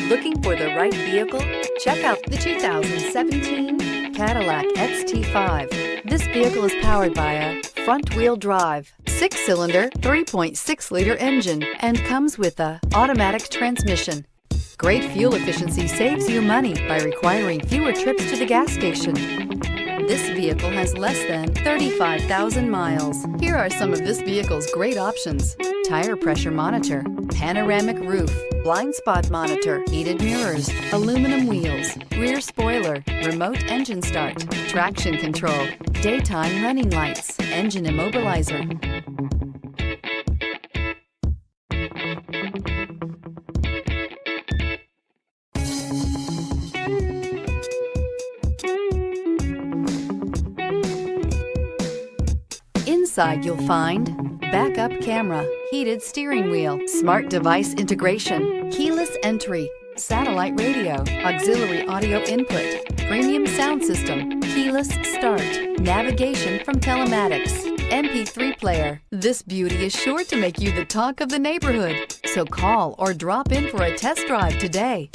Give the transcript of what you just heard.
Looking for the right vehicle? Check out the 2017 Cadillac XT5. This vehicle is powered by a front-wheel drive, 6-cylinder, 3.6-liter engine, and comes with a automatic transmission. Great fuel efficiency saves you money by requiring fewer trips to the gas station. This vehicle has less than 35,000 miles. Here are some of this vehicle's great options: tire pressure monitor, panoramic roof, blind spot monitor, heated mirrors, aluminum wheels, rear spoiler, remote engine start, traction control, daytime running lights, engine immobilizer. Inside you'll find backup camera, heated steering wheel, smart device integration, keyless entry, satellite radio, auxiliary audio input, premium sound system, keyless start, navigation from telematics, MP3 player. This beauty is sure to make you the talk of the neighborhood. So call or drop in for a test drive today.